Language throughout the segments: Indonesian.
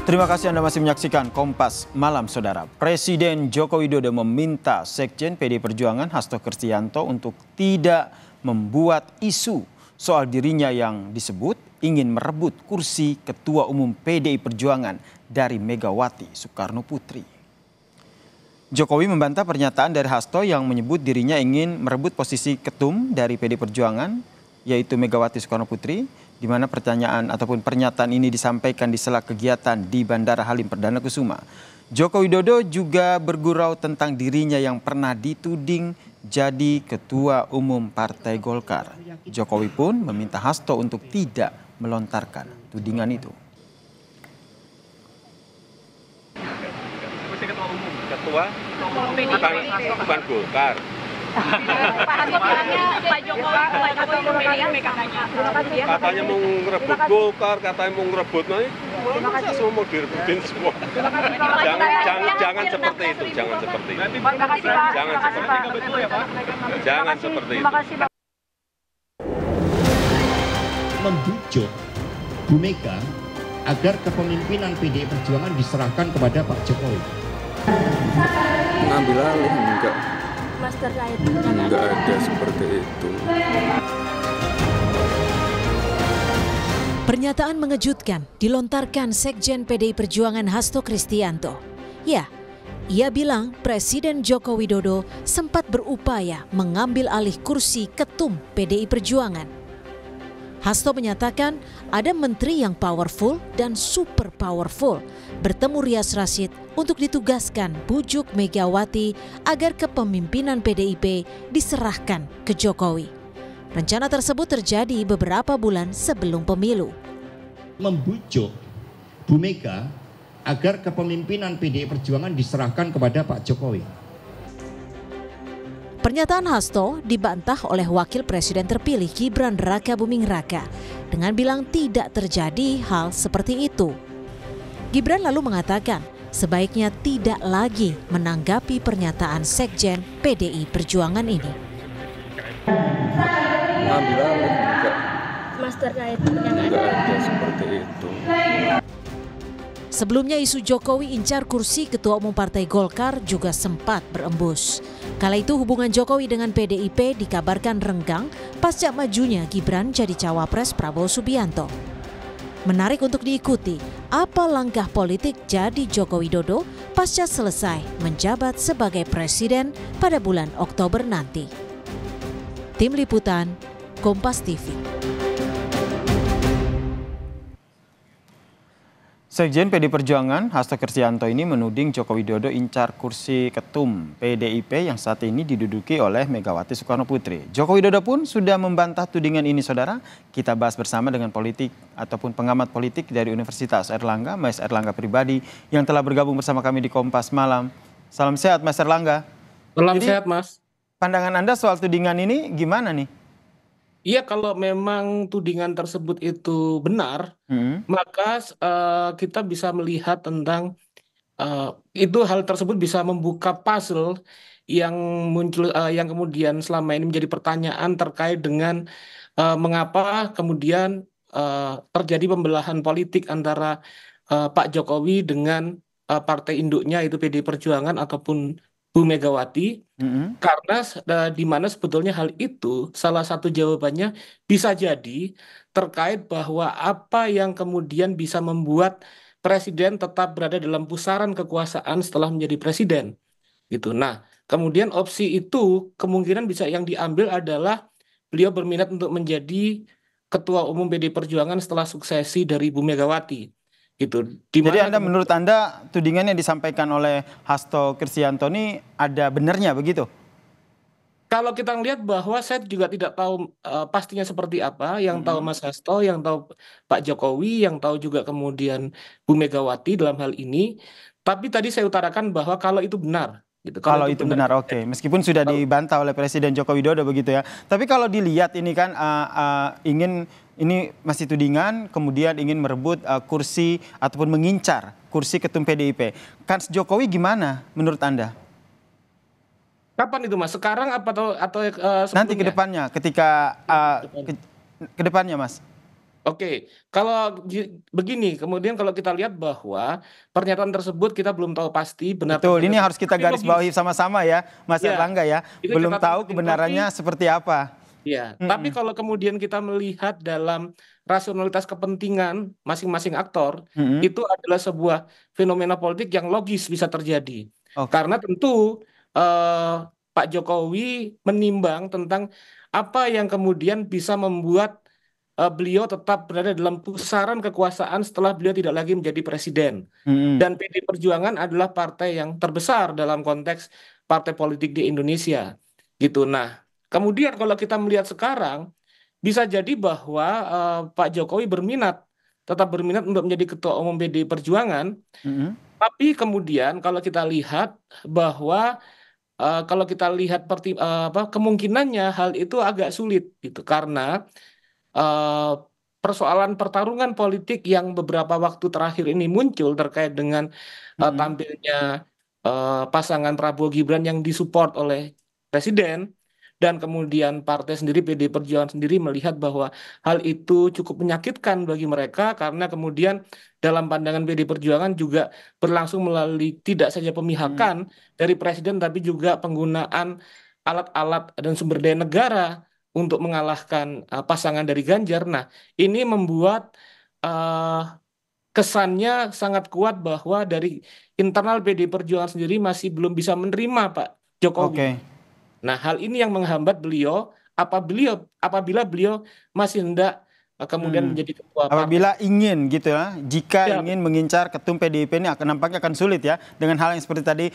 Terima kasih Anda masih menyaksikan Kompas Malam, Saudara. Presiden Joko Widodo meminta Sekjen PDI Perjuangan Hasto Kristianto untuk tidak membuat isu soal dirinya yang disebut ingin merebut kursi Ketua Umum PDI Perjuangan dari Megawati Soekarno Putri. Jokowi membantah pernyataan dari Hasto yang menyebut dirinya ingin merebut posisi ketum dari PDI Perjuangan, yaitu Megawati Soekarno Putri, di mana pernyataan ini disampaikan di sela kegiatan di Bandara Halim Perdana Kusuma. Joko Widodo juga bergurau tentang dirinya yang pernah dituding jadi Ketua Umum Partai Golkar. Jokowi pun meminta Hasto untuk tidak melontarkan tudingan itu. Ketua bukan Golkar. Pak Jokowi memilih PKK-nya. Katanya mau ngerebut Golkar, katanya mau ngerebut masa semua mau direbutin semua. Jangan seperti itu, jangan seperti itu. Jangan seperti itu. Membujuk Bu Mega agar kepemimpinan PDI Perjuangan diserahkan kepada Pak Jokowi. Mengambil alih enggak? Mas terkait Enggak ada seperti itu. Pernyataan mengejutkan dilontarkan Sekjen PDI Perjuangan Hasto Kristianto. Ya, ia bilang Presiden Joko Widodo sempat berupaya mengambil alih kursi ketum PDI Perjuangan. Hasto menyatakan ada menteri yang powerful dan super powerful bertemu Rias Rasyid untuk ditugaskan bujuk Megawati agar kepemimpinan PDIP diserahkan ke Jokowi. Rencana tersebut terjadi beberapa bulan sebelum pemilu. Membujuk Bu Mega agar kepemimpinan PDI Perjuangan diserahkan kepada Pak Jokowi. Pernyataan Hasto dibantah oleh Wakil Presiden terpilih Gibran Raka Buming Raka dengan bilang tidak terjadi hal seperti itu. Gibran lalu mengatakan sebaiknya tidak lagi menanggapi pernyataan Sekjen PDI Perjuangan ini. Mengambil alih enggak? Mas terkait Enggak ada seperti itu. Sebelumnya isu Jokowi incar kursi Ketua Umum Partai Golkar juga sempat berembus. Kala itu hubungan Jokowi dengan PDIP dikabarkan renggang pasca majunya Gibran jadi cawapres Prabowo Subianto. Menarik untuk diikuti apa langkah politik jadi Joko Widodo pasca selesai menjabat sebagai presiden pada bulan Oktober nanti. Tim Liputan, Kompas TV. Sekjen PDI Perjuangan Hasto Kristianto ini menuding Joko Widodo incar kursi ketum PDIP yang saat ini diduduki oleh Megawati Soekarno Putri. Joko Widodo pun sudah membantah tudingan ini, Saudara. Kita bahas bersama dengan politik ataupun pengamat politik dari Universitas Airlangga, Mas Erlangga Pribadi, yang telah bergabung bersama kami di Kompas Malam. Salam sehat, Mas Erlangga. Salam sehat, Mas. Pandangan Anda soal tudingan ini gimana nih? Iya, kalau memang tudingan tersebut itu benar, maka kita bisa melihat tentang itu hal tersebut bisa membuka puzzle yang muncul, yang kemudian selama ini menjadi pertanyaan terkait dengan mengapa kemudian terjadi pembelahan politik antara Pak Jokowi dengan partai induknya itu PDI Perjuangan ataupun Bu Megawati. Karena di mana sebetulnya hal itu salah satu jawabannya bisa jadi terkait bahwa apa yang kemudian bisa membuat presiden tetap berada dalam pusaran kekuasaan setelah menjadi presiden gitu. Nah, kemudian opsi itu kemungkinan bisa yang diambil adalah beliau berminat untuk menjadi ketua umum PDI Perjuangan setelah suksesi dari Bu Megawati gitu. Jadi menurut Anda tudingan yang disampaikan oleh Hasto Kristianto ini ada benarnya begitu? Kalau kita melihat bahwa saya juga tidak tahu pastinya seperti apa, yang tahu Mas Hasto, yang tahu Pak Jokowi, yang tahu juga kemudian Bu Megawati dalam hal ini. Tapi tadi saya utarakan bahwa kalau itu benar. Gitu. Kalau itu benar, oke. Meskipun sudah dibantah oleh Presiden Joko Widodo begitu ya. Tapi kalau dilihat ini kan ini masih tudingan, kemudian ingin merebut kursi ataupun mengincar kursi ketum PDIP. Kans Jokowi gimana menurut Anda? Kapan itu, Mas? Sekarang apa atau nanti ke depannya ketika ke depannya, Mas? Oke, kalau begini, kemudian kalau kita lihat bahwa pernyataan tersebut kita belum tahu pasti benar Betul, ini tidaknya, harus kita tapi garis logis. bawahi sama-sama ya, Mas Ya, Erlangga ya. itu Belum catatan tahu penting. kebenarannya seperti apa. Ya, tapi Mm-mm. kalau kemudian kita melihat dalam rasionalitas kepentingan masing-masing aktor, Mm-mm. itu adalah sebuah fenomena politik yang logis bisa terjadi. Oke. Karena tentu eh, Pak Jokowi menimbang tentang apa yang kemudian bisa membuat beliau tetap berada dalam pusaran kekuasaan setelah beliau tidak lagi menjadi presiden. Mm-mm. Dan PD Perjuangan adalah partai yang terbesar dalam konteks partai politik di Indonesia. Gitu. Nah, kemudian kalau kita melihat sekarang, bisa jadi bahwa Pak Jokowi tetap berminat untuk menjadi ketua umum PD Perjuangan, Mm-mm. tapi kemudian kalau kita lihat bahwa kalau kita lihat kemungkinannya hal itu agak sulit gitu karena eh, persoalan pertarungan politik yang beberapa waktu terakhir ini muncul terkait dengan Mm-mm. tampilnya pasangan Prabowo Gibran yang disupport oleh presiden dan kemudian partai sendiri PD Perjuangan sendiri melihat bahwa hal itu cukup menyakitkan bagi mereka karena kemudian dalam pandangan PD Perjuangan juga berlangsung melalui tidak saja Mm-mm. pemihakan dari presiden tapi juga penggunaan alat-alat dan sumber daya negara untuk mengalahkan pasangan dari Ganjar. Nah, ini membuat eh, kesannya sangat kuat bahwa dari internal PD Perjuangan sendiri masih belum bisa menerima Pak Jokowi. Oke. Nah, hal ini yang menghambat beliau apabila beliau masih hendak kemudian Hmm. menjadi ketua partai. Apabila ingin gitu ya, jika Ya, ingin mengincar ketum PDIP ini nampaknya akan sulit ya dengan hal yang seperti tadi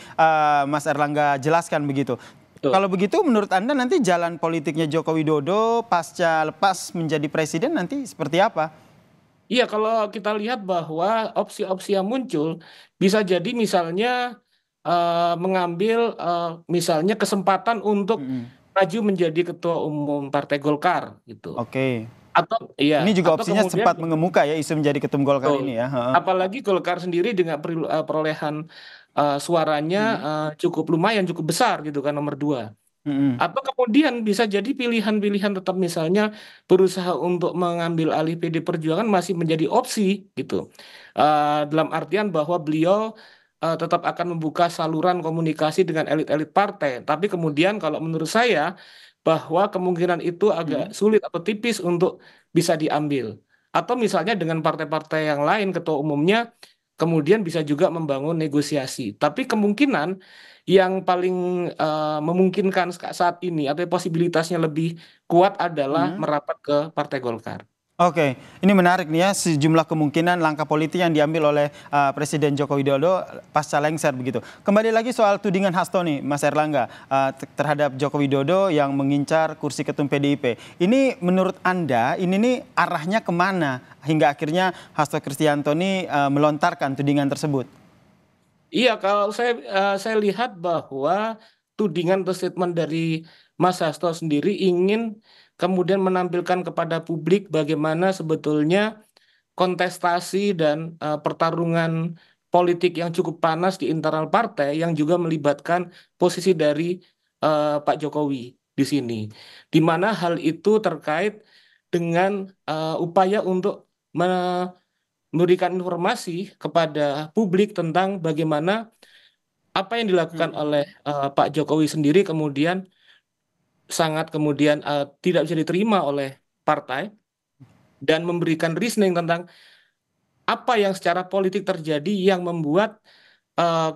Mas Erlangga jelaskan begitu. betul. Kalau begitu menurut Anda nanti jalan politiknya Joko Widodo pasca lepas menjadi presiden nanti seperti apa? Iya, kalau kita lihat bahwa opsi-opsi yang muncul bisa jadi misalnya mengambil misalnya kesempatan untuk Mm-mm. maju menjadi ketua umum Partai Golkar gitu. Oke. Atau iya, Ini juga atau opsinya kemudian sempat mengemuka ya isu menjadi ketum Golkar betul. ini ya. Heeh. Apalagi Golkar sendiri dengan perolehan suaranya Mm-mm. cukup lumayan, cukup besar gitu kan nomor 2. Mm-mm. Atau kemudian bisa jadi pilihan-pilihan tetap misalnya berusaha untuk mengambil alih PD Perjuangan masih menjadi opsi gitu. Dalam artian bahwa beliau tetap akan membuka saluran komunikasi dengan elit-elit partai. Tapi kemudian kalau menurut saya bahwa kemungkinan itu agak Mm-mm. sulit atau tipis untuk bisa diambil. Atau misalnya dengan partai-partai yang lain ketua umumnya kemudian bisa juga membangun negosiasi. Tapi kemungkinan yang paling memungkinkan saat ini atau posibilitasnya lebih kuat adalah Mm-mm. merapat ke Partai Golkar. Oke, ini menarik nih ya sejumlah kemungkinan langkah politik yang diambil oleh Presiden Joko Widodo pasca lengser begitu. Kembali lagi soal tudingan hasto nih, Mas Erlangga terhadap Joko Widodo yang mengincar kursi ketum PDIP. Ini menurut Anda ini nih arahnya kemana hingga akhirnya Hasto Kristianto ini melontarkan tudingan tersebut? Iya, kalau saya lihat bahwa tudingan atau statement dari Mas Hasto sendiri ingin kemudian menampilkan kepada publik bagaimana sebetulnya kontestasi dan pertarungan politik yang cukup panas di internal partai yang juga melibatkan posisi dari Pak Jokowi di sini, di mana hal itu terkait dengan upaya untuk memberikan informasi kepada publik tentang bagaimana apa yang dilakukan oleh Pak Jokowi sendiri kemudian sangat kemudian tidak bisa diterima oleh partai dan memberikan reasoning tentang apa yang secara politik terjadi yang membuat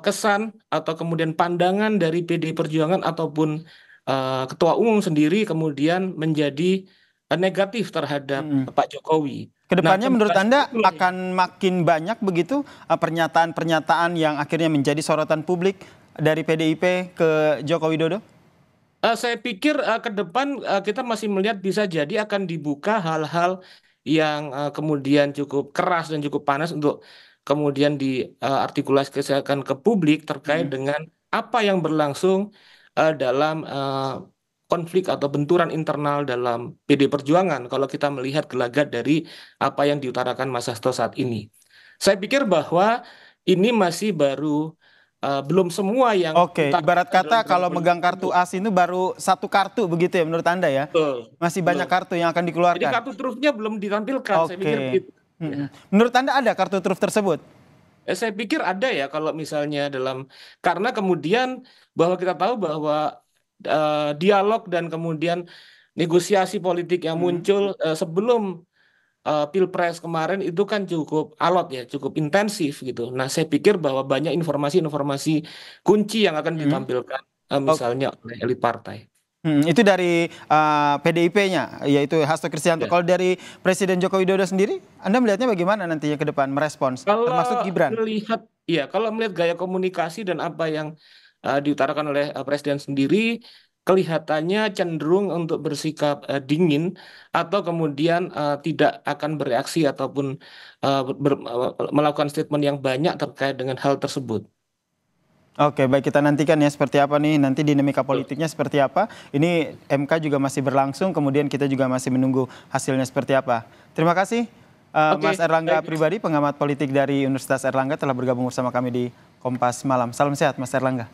kesan atau kemudian pandangan dari PD Perjuangan ataupun Ketua Umum sendiri kemudian menjadi negatif terhadap Mm-mm. Pak Jokowi. Nah, Kedepannya menurut penjelasan Anda itulah yang akan makin banyak begitu pernyataan-pernyataan yang akhirnya menjadi sorotan publik dari PDIP ke Joko Widodo? Saya pikir ke depan kita masih melihat bisa jadi akan dibuka hal-hal yang kemudian cukup keras dan cukup panas untuk kemudian diartikulasikan ke publik terkait Mm-mm. dengan apa yang berlangsung dalam konflik atau benturan internal dalam PD Perjuangan kalau kita melihat gelagat dari apa yang diutarakan Mas Hasto saat ini. Saya pikir bahwa ini masih baru belum semua yang Oke, kita ibarat kata dalam kalau politik megang kartu itu. as itu baru satu kartu begitu ya menurut Anda ya? Betul, Masih banyak betul. kartu yang akan Jadi dikeluarkan. kartu trufnya belum ditampilkan, saya pikir Oke. begitu. Menurut Anda ada kartu truf tersebut? Saya pikir ada ya kalau misalnya karena kemudian bahwa kita tahu bahwa dialog dan kemudian negosiasi politik yang muncul sebelum Pilpres kemarin itu kan cukup alot ya, cukup intensif gitu. Nah, saya pikir bahwa banyak informasi-informasi kunci yang akan ditampilkan misalnya oleh elit partai. Itu dari PDIP-nya, yaitu Hasto Kristianto. Ya. Kalau dari Presiden Joko Widodo sendiri, Anda melihatnya bagaimana nantinya ke depan merespons, termasuk Gibran? Kalau melihat gaya komunikasi dan apa yang diutarakan oleh Presiden sendiri, kelihatannya cenderung untuk bersikap dingin atau kemudian tidak akan bereaksi ataupun melakukan statement yang banyak terkait dengan hal tersebut. Oke, baik, kita nantikan ya seperti apa nih nanti dinamika politiknya seperti apa. Ini MK juga masih berlangsung, kemudian kita juga masih menunggu hasilnya seperti apa. Terima kasih Mas Erlangga Pribadi, pengamat politik dari Universitas Erlangga telah bergabung bersama kami di Kompas Malam. Salam sehat Mas Erlangga.